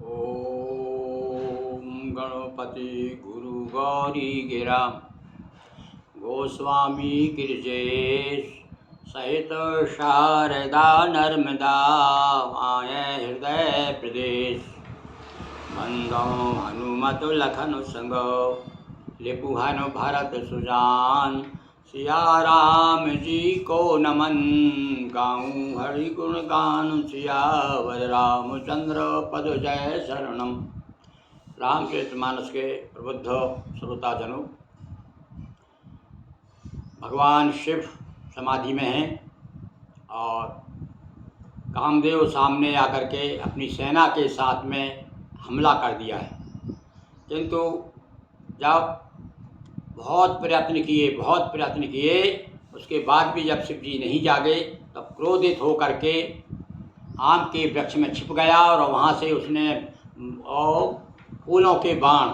ओम गणपति गुरु गौरी गिरा गोस्वामी गिरजेश सहित शारदा नर्मदा माय हृदय प्रदेश बंदो हनुमत लखन संग लिपुहन भरत सुजान सिया राम जी को नमन गाऊं हरि गुण गान सियावर रामचंद्र पद जय शरणम। रामचरितमानस के प्रबुद्ध श्रोताजनों, भगवान शिव समाधि में हैं और कामदेव सामने आकर के अपनी सेना के साथ में हमला कर दिया है। किंतु जब बहुत प्रयत्न किए उसके बाद भी जब शिव जी नहीं जागे तब क्रोधित होकर के आम के वृक्ष में छिप गया और वहाँ से उसने फूलों के बाण,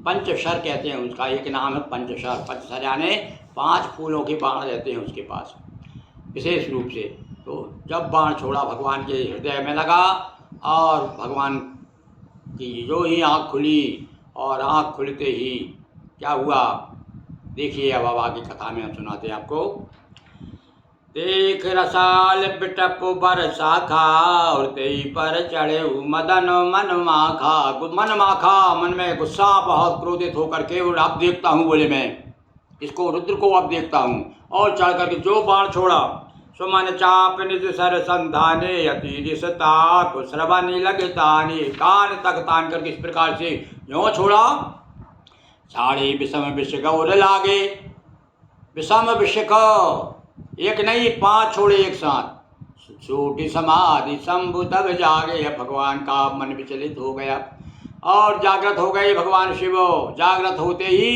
पंचशर कहते हैं उसका एक नाम है पंचशर। पंचशर यानी 5 फूलों के बाण रहते हैं उसके पास विशेष रूप से। तो जब बाण छोड़ा भगवान के हृदय में लगा और भगवान की जो ही आँख खुली और आँख खुलते ही क्या हुआ देखिए। अब आगे कथा में हम सुनाते हैं आपको। देख रसाल बिटप बरसा खा और तेई पर चढ़े मदन मन माखा मन में गुस्सा बहुत क्रोधित होकर के और अब देखता हूँ, बोले मैं इसको रुद्र को अब देखता हूँ। और चढ़ करके जो बाण छोड़ा सुमन चाप निज सर संधाने अति दिशता को श्रवणी लगे ताने, कान तक तान करके इस प्रकार से यों छोड़ा। साढ़े विषम विष गौर लागे, विषम विषक एक नहीं 5 छोड़े एक साथ। छोटी समाधि शंभु तब जागे। भगवान का मन विचलित हो गया और जागृत हो गए भगवान शिव। जागृत होते ही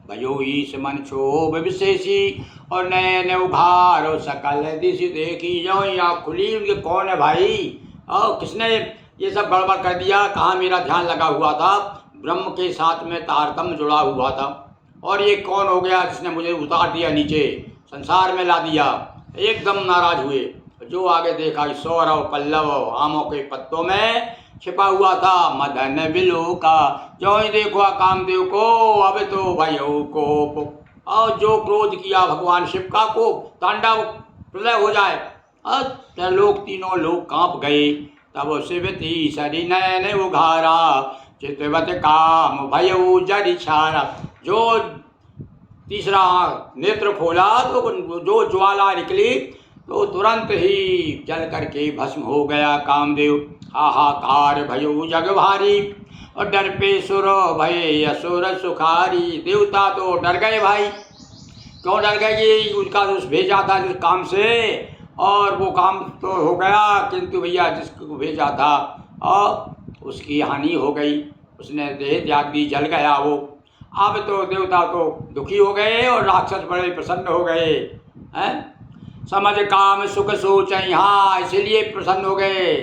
भयो ईश मन क्षोभ विशेषी और नयन उघार सकल दिशि देखी। जो आँख खुली उनके कौन है भाई और किसने ये सब गड़बड़ कर दिया, कहाँ मेरा ध्यान लगा हुआ था, ब्रह्म के साथ में तारतम्य जुड़ा हुआ था और ये कौन हो गया जिसने मुझे उतार दिया, नीचे संसार में ला दिया। एकदम नाराज हुए। जो आगे देखा सौरव पल्लव आमों के पत्तों में छिपा हुआ था मदन बिलो का। जो ही देखा कामदेव को अब तो भयो को और जो क्रोध किया भगवान शिव का को तांडव प्रलय हो जाए। लोग तीनों लोग कांप गए। तब शिवती सरी नयन उघारा चितवत काम भयो जरि छारा। जो तीसरा नेत्र खोला तो जो ज्वाला निकली तो तुरंत ही जल करके भस्म हो गया कामदेव। हाहाकार भयो जग भारी और डर पे सुर भय असुर सुखारी। देवता तो डर गए भाई। क्यों डर गए कि उनका दोष भेजा था जिस काम से और वो काम तो हो गया, किंतु भैया जिसको भेजा था और उसकी हानि हो गई, उसने देह त्याग दी, जल गया वो। अब तो देवता तो दुखी हो गए और राक्षस बड़े प्रसन्न हो गए हैं। समझ काम सुख सोचई, हाँ इसलिए प्रसन्न हो गए।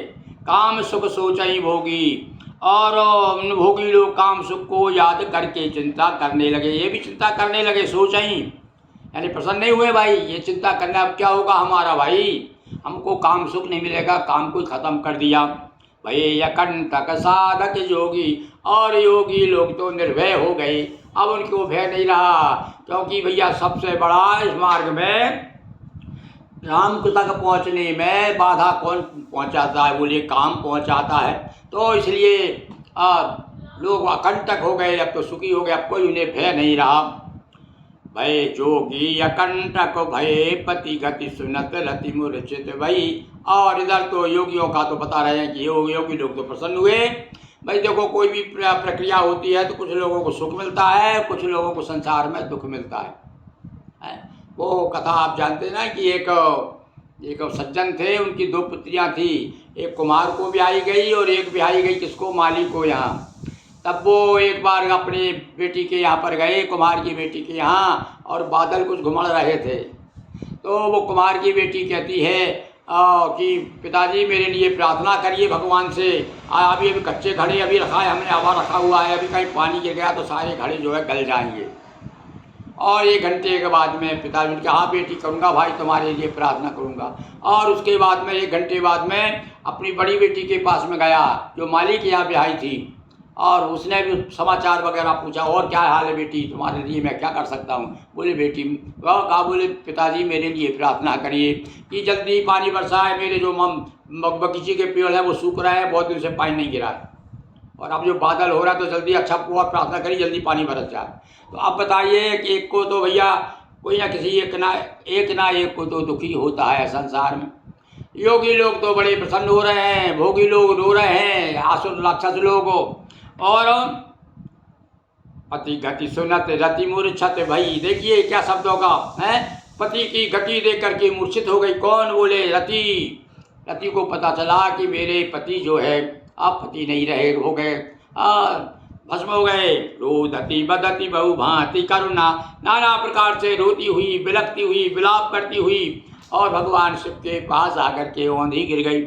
काम सुख सोचई भोगी और भोगी लोग काम सुख को याद करके चिंता करने लगे। ये भी चिंता करने लगे, सोचई यानी प्रसन्न नहीं हुए भाई। ये चिंता करना अब क्या होगा हमारा भाई, हमको काम सुख नहीं मिलेगा, काम को खत्म कर दिया भाई। यकंटक साधक योगी और योगी लोग तो निर्भय हो गए। अब उनको भय नहीं रहा क्योंकि भैया सबसे बड़ा इस मार्ग में राम तक पहुँचने में बाधा कौन पहुँचाता है, बोलिए काम पहुँचाता है। तो इसलिए लोग अकंटक हो गए, अब तो सुखी हो गए, अब कोई उन्हें भय नहीं रहा। भय जोगी अकंटक भय पति गति सुनत रति मूर्छित भई। और इधर तो योगियों का तो बता रहे हैं कि योगी लोग तो प्रसन्न हुए भाई। देखो कोई भी प्रक्रिया होती है तो कुछ लोगों को सुख मिलता है, कुछ लोगों को संसार में दुख मिलता है। वो कथा आप जानते हैं ना कि एक सज्जन थे, उनकी 2 पुत्रियां थी। एक कुमार को ब्याही गई और एक ब्याही गई किसको, माली को यहाँ। तब वो एक बार अपनी बेटी के यहाँ पर गए, कुमार की बेटी के यहाँ, और बादल कुछ घुमड़ रहे थे। तो वो कुमार की बेटी कहती है कि पिताजी मेरे लिए प्रार्थना करिए भगवान से। अभी कच्चे घड़े अभी रखा है हमने, हवा रखा हुआ है, अभी कहीं पानी गिर गया तो सारे घड़े जो है गल जाएंगे। और 1 घंटे के बाद में पिताजी ने कहा हाँ बेटी करूँगा भाई, तुम्हारे लिए प्रार्थना करूँगा। और उसके बाद में 1 घंटे बाद में अपनी बड़ी बेटी के पास में गया जो मालिक यहाँ ब्याही थी, और उसने भी समाचार वगैरह पूछा, और क्या हाल है बेटी, तुम्हारे लिए मैं क्या कर सकता हूँ। बोले बेटी वह कहा, बोले पिताजी मेरे लिए प्रार्थना करिए कि जल्दी पानी बरसाए, मेरे जो बगीचे के पेड़ हैं वो सूख रहे हैं, बहुत दिन से पानी नहीं गिरा है, और अब जो बादल हो रहा है तो जल्दी अच्छा हुआ, प्रार्थना करिए जल्दी पानी बरस जाए। तो अब बताइए कि एक को तो भैया कोई ना किसी एक ना एक को तो दुखी होता है संसार में। योगी लोग तो बड़े प्रसन्न हो रहे हैं, भोगी लोग रो रहे हैं, आसुर राक्षस लोग, और पति गति सुनत रति मूर्छत। भाई देखिए क्या शब्दों का है, पति की गति देख करके मूर्छित हो गई। कौन? बोले रति। रति को पता चला कि मेरे पति जो है अब पति नहीं रहे, हो गए, भस्म हो गए। रोदति बदति बहु भांति करुणा, नाना प्रकार से रोती हुई, बिलखती हुई, विलाप करती हुई, और भगवान शिव के पास आकर के औंधी गिर गई।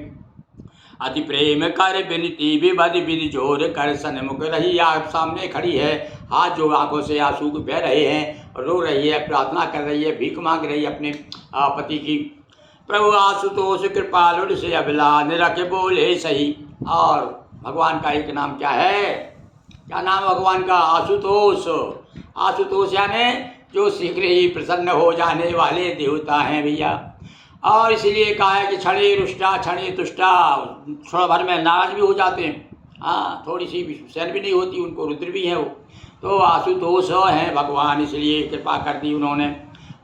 अति प्रेम कर बिनती विबद विधि जोर कर सन्मुख रही। आप सामने खड़ी है, हाथ जो आंखों से आंसू बह रहे हैं, रो रही है, प्रार्थना कर रही है, भीख मांग रही है अपने पति की। प्रभु आशुतोष कृपालुर से अभिला निरख बोले सही। और भगवान का एक नाम क्या है? क्या नाम भगवान का? आशुतोष। आशुतोष यानी जो शीघ्र ही प्रसन्न हो जाने वाले देवता हैं भैया। और इसलिए कहा है कि क्षणे रुष्टा क्षणे तुष्टा, क्षण भर में नाराज भी हो जाते हैं, हाँ, थोड़ी सी सहन भी नहीं होती उनको, रुद्र भी हैं वो। तो आशुतोष हैं भगवान, इसलिए कृपा कर दी उन्होंने।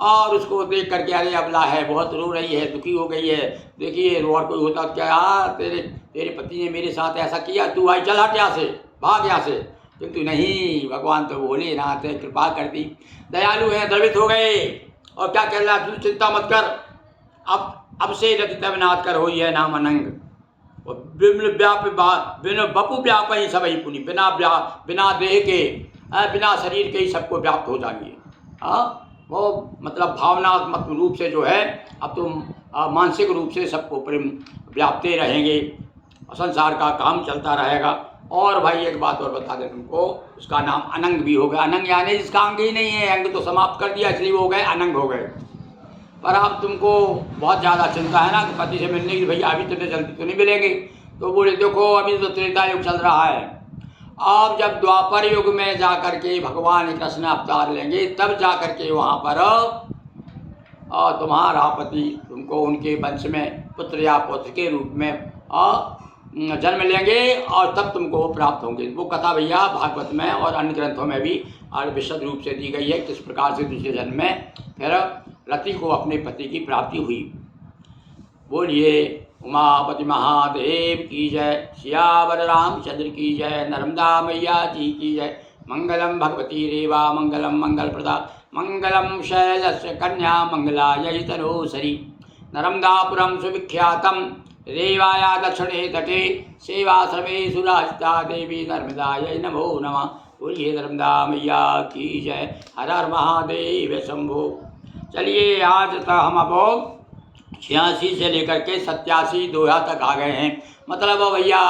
और उसको देख करके अरे अबला है, बहुत रो रही है, दुखी हो गई है, देखिए और कोई होता क्या, तेरे पति ने मेरे साथ ऐसा किया, तू आई चल हट यहाँ से, भाग यहाँ से। किंतु नहीं, भगवान तो बोले नाथ है, कृपा कर दी, दयालु हैं, द्रवित हो गए। और क्या कह रहा है, तू चिंता मत कर, अब से रति नाथ कर होई है नाम अनंग। बिन बपु व्याप ही सब ही पुनि, बिना देह के, बिना शरीर के ही सबको व्याप्त हो जाएंगे। वो मतलब भावनात्मक रूप से जो है, अब तो मानसिक रूप से सबको प्रेम व्याप्ते रहेंगे, संसार का काम चलता रहेगा। और भाई एक बात और बता दें तुमको, उसका नाम अनंग भी हो गया। अनंग यानी जिसका अंग ही नहीं है, अंग तो समाप्त कर दिया, इसलिए वो हो गए अनंग हो गए। पर अब तुमको बहुत ज़्यादा चिंता है ना कि पति से मिलने की, भैया अभी तो जल्दी तो नहीं मिलेंगे। तो बोले देखो अभी तो त्रेता युग चल रहा है, अब जब द्वापर युग में जा कर के भगवान कृष्ण अवतार लेंगे, तब जा कर के वहाँ पर तुम्हारा पति तुमको उनके वंश में पुत्र या पुत्र के रूप में जन्म लेंगे, और तब तुमको प्राप्त होंगे। वो कथा भैया भागवत में और अन्य ग्रंथों में भी विशद रूप से दी गई है, किस प्रकार से दूसरे जन्म में फिर रति को अपने पति की प्राप्ति हुई। बोलिए उमापति महादेव की जय, सियावर रामचंद्र की जय, नर्मदा मैया जी की जय। मंगलम भगवती रेवा मंगलम मंगलप्रदा, मंगलम शैलस्य कन्या मंगलायै तनोसरी। नर्मदापुरम सुविख्यातम रेवाया दक्षिणे तटे, सेवाश्रमे सुराजिता देवी नर्मदायै नमो नमः। बोलिए नर्मदा मैया की जय, हर हर महादेव शंभो। चलिए आज तक हम अब 86 से लेकर के 87 दोहा तक आ गए हैं। मतलब भैया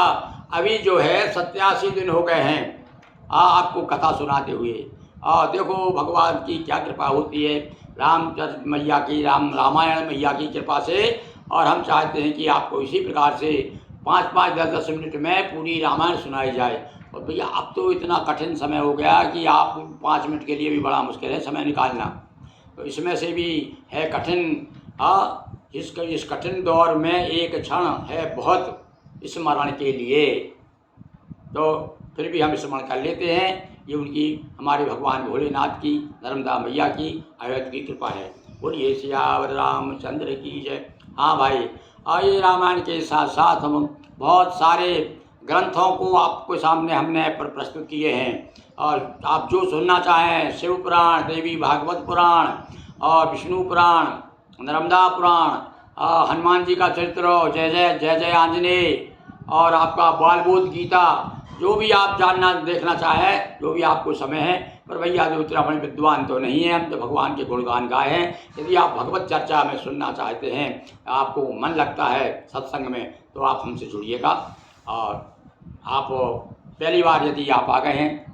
अभी जो है 87 दिन हो गए हैं आपको कथा सुनाते हुए। देखो भगवान की क्या कृपा होती है, रामचंद्र मैया की, रामायण मैया की कृपा से। और हम चाहते हैं कि आपको इसी प्रकार से 5-5, 10-10 मिनट में पूरी रामायण सुनाई जाए। और भैया अब तो इतना कठिन समय हो गया कि आप 5 मिनट के लिए भी बड़ा मुश्किल है समय निकालना। तो इसमें से भी है कठिन, इस कठिन दौर में एक क्षण है बहुत स्मरण के लिए। तो फिर भी हम स्मरण कर लेते हैं, ये उनकी, हमारे भगवान भोलेनाथ की, नर्मदा मैया की अवैध की कृपा है। बोलिए सियावर रामचंद्र की जय। हाँ भाई, आइए रामायण के साथ साथ हम बहुत सारे ग्रंथों को आपको सामने हमने प्रस्तुत किए हैं। और आप जो सुनना चाहें, शिव पुराण, देवी भागवत पुराण, और विष्णु पुराण, नर्मदा पुराण, हनुमान जी का चरित्र, जय जय आंजनेय, और आपका बालबोध गीता, जो भी आप जानना देखना चाहें, जो भी आपको समय है। पर भैया जो उतना बड़े विद्वान तो नहीं है, हम तो भगवान के गुणगान गाए हैं। यदि आप भगवत चर्चा में सुनना चाहते हैं, आपको मन लगता है सत्संग में, तो आप हमसे जुड़िएगा। और आप पहली बार यदि आप आ गए हैं,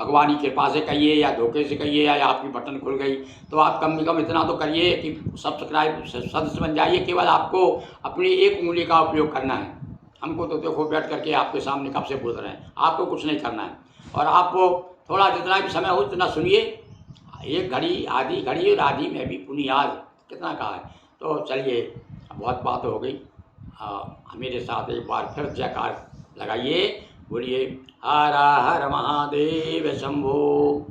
भगवान की कृपा से कहिए या धोखे से कहिए या आपकी बटन खुल गई, तो आप कम से कम इतना तो करिए कि सब्सक्राइब सदस्य बन जाइए। केवल आपको अपनी एक उंगली का उपयोग करना है। हमको तो देखो बैठ करके आपके सामने कब से बोल रहे हैं, आपको कुछ नहीं करना है। और आपको थोड़ा जितना भी समय हो उतना सुनिए। एक घड़ी आधी घड़ी और आधी में भी पुनियाद कितना कहा है। तो चलिए, बहुत बात हो गई। मेरे साथ एक बार फिर जयकार लगाइए, बोलिए हर हर महादेव शंभो।